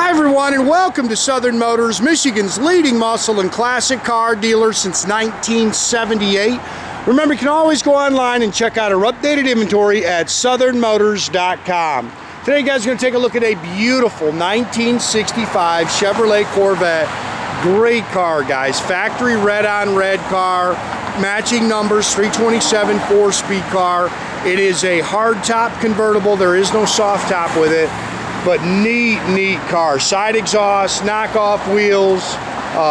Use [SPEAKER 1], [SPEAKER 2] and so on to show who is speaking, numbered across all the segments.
[SPEAKER 1] Hi everyone, and welcome to Southern Motors, Michigan's leading muscle and classic car dealer since 1978. Remember, you can always go online and check out our updated inventory at southernmotors.com. Today, guys, we're going to take a look at a beautiful 1965 Chevrolet Corvette. Great car, guys. Factory red on red car, matching numbers, 327 4-speed car. It is a hardtop convertible. There is no soft top with it. But neat car. Side exhaust, knockoff wheels.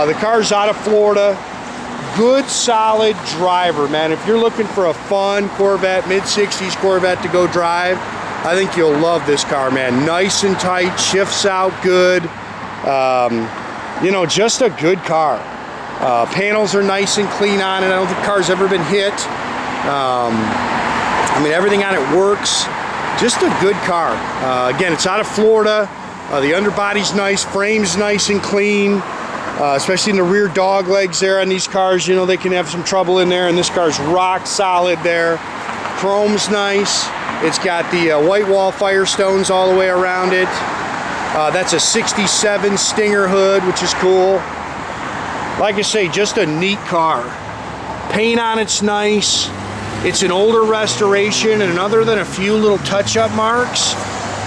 [SPEAKER 1] The car's out of Florida. Good, solid driver, man. If you're looking for a fun Corvette, mid-60s Corvette to go drive, I think you'll love this car, man. Nice and tight, shifts out good. You know, just a good car. Panels are nice and clean on it. I don't think the car's ever been hit. I mean, everything on it works. Just a good car. Again, it's out of Florida. The underbody's nice, frame's nice and clean, especially in the rear dog legs there on these cars. You know, they can have some trouble in there, and this car's rock solid there. Chrome's nice. It's got the white wall Firestones all the way around it. That's a 67 Stinger hood, which is cool. Like I say, just a neat car. Paint on it's nice. It's an older restoration, and other than a few little touch-up marks,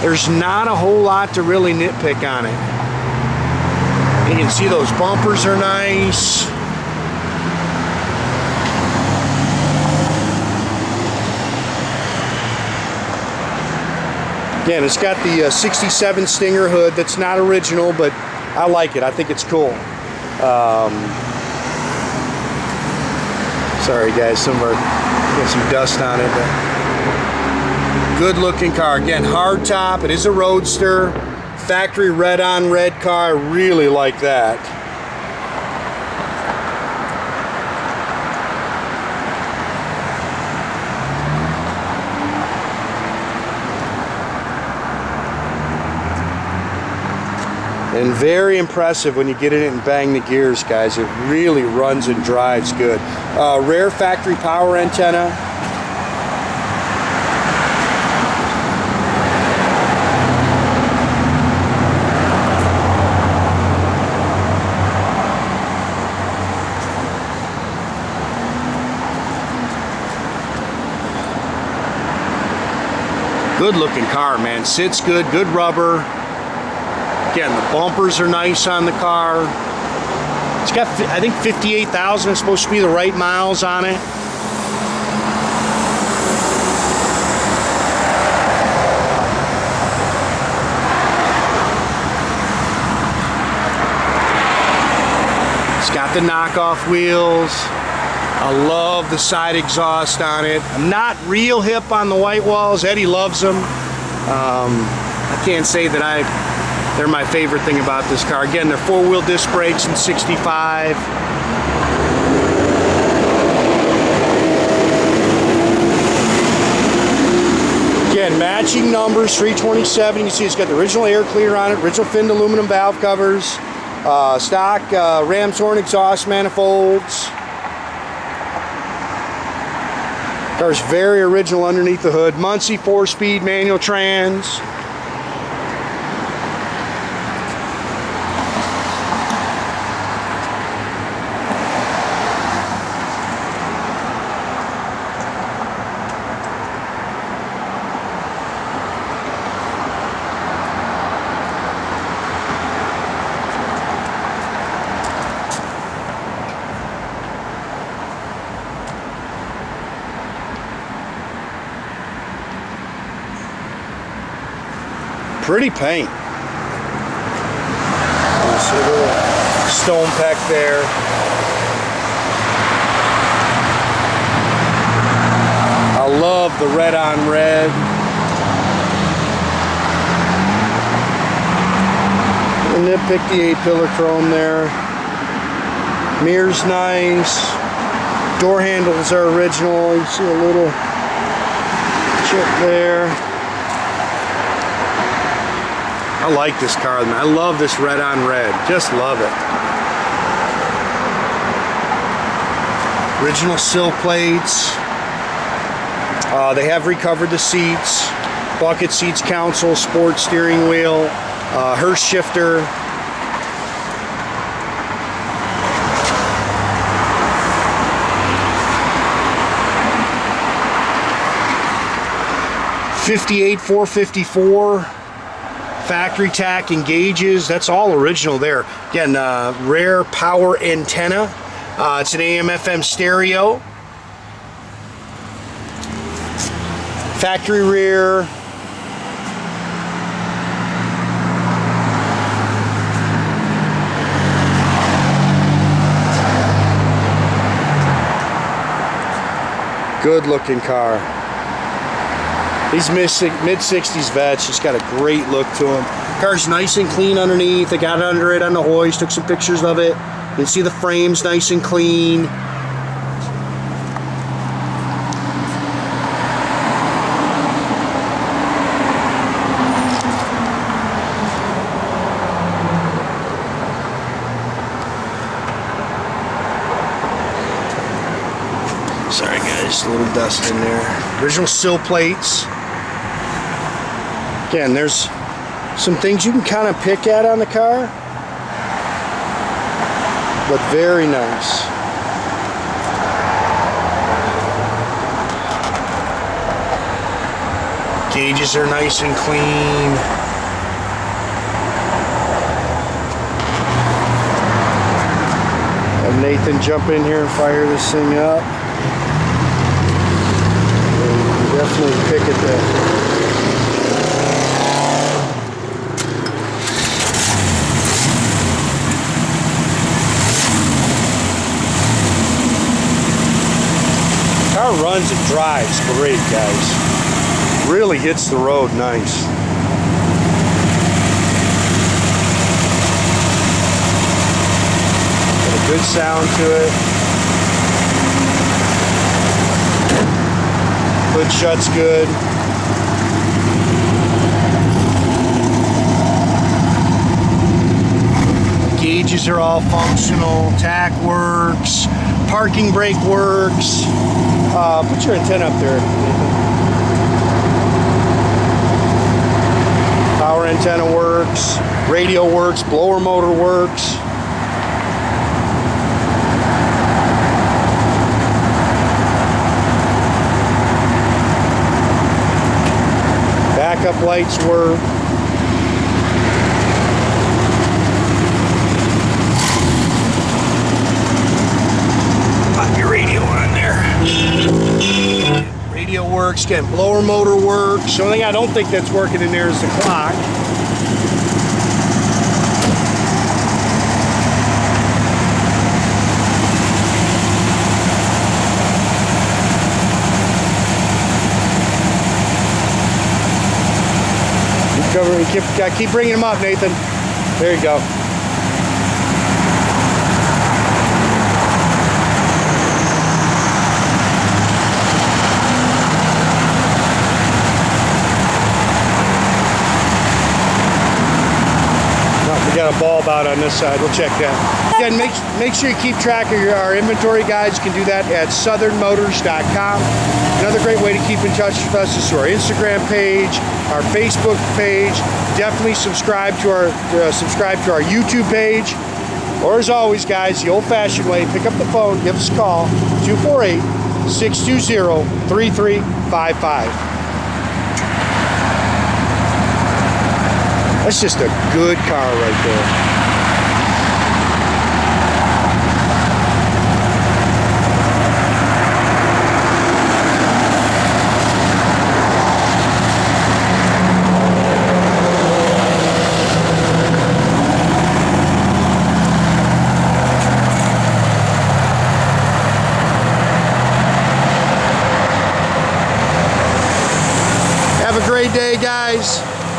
[SPEAKER 1] there's not a whole lot to really nitpick on it. You can see those bumpers are nice. Again, it's got the 67 Stinger hood that's not original, but I like it. I think it's cool. Sorry guys, got some dust on it, but good looking car. Again, hard top. It is a roadster. Factory red on red car. I really like that. And very impressive when you get in it and bang the gears, guys. It really runs and drives good. Rare factory power antenna. Good looking car, man. Sits good, good rubber. Again, the bumpers are nice on the car. It's got, I think, 58,000 is supposed to be the right miles on it. It's got the knockoff wheels. I love the side exhaust on it. I'm not real hip on the white walls. Eddie loves them. I can't say that they're my favorite thing about this car. Again, they're four-wheel disc brakes in 65. Again, matching numbers, 327. You can see it's got the original air cleaner on it, original finned aluminum valve covers, stock ram's horn exhaust manifolds. Car's very original underneath the hood. Muncie 4-speed manual trans. Pretty paint. You see a little stone peck there. I love the red on red. And nitpick the 8-pillar chrome there. Mirror's nice. Door handles are original. You see a little chip there. I like this car, man. I love this red on red. Just love it. Original sill plates. They have recovered the seats. Bucket seats, console, sports steering wheel. Hurst shifter. '58 454 factory tach and gauges. That's all original there. Again, rare power antenna. It's an AM/FM stereo. Factory rear. Good looking car. These mid-60s vets just got a great look to them. Car's nice and clean underneath. I got under it on the hoist, took some pictures of it. You can see the frame's nice and clean. Sorry guys, a little dust in there. Original sill plates. Again, there's some things you can kind of pick at on the car, but very nice. Gauges are nice and clean. Have Nathan jump in here and fire this thing up. Definitely pick at that. Car runs and drives great, guys. Really hits the road nice. Got a good sound to it. Hood shuts good. Gauges are all functional. Tach works. Parking brake works. Put your antenna up there, Nathan. Power antenna works. Radio works. Blower motor works. Backup lights work. Pop your radio on there. Radio works. Again, blower motor works. The only thing I don't think that's working in there is the clock. Keep bringing them up, Nathan. There you go. We got a bulb out on this side. We'll check that. Again, make sure you keep track of our inventory, guys. You can do that at southernmotors.com. Another great way to keep in touch with us is through our Instagram page, our Facebook page. Definitely subscribe to our YouTube page. Or as always, guys, the old-fashioned way, pick up the phone, give us a call, 248-620-3355. That's just a good car right there. Have a great day, guys.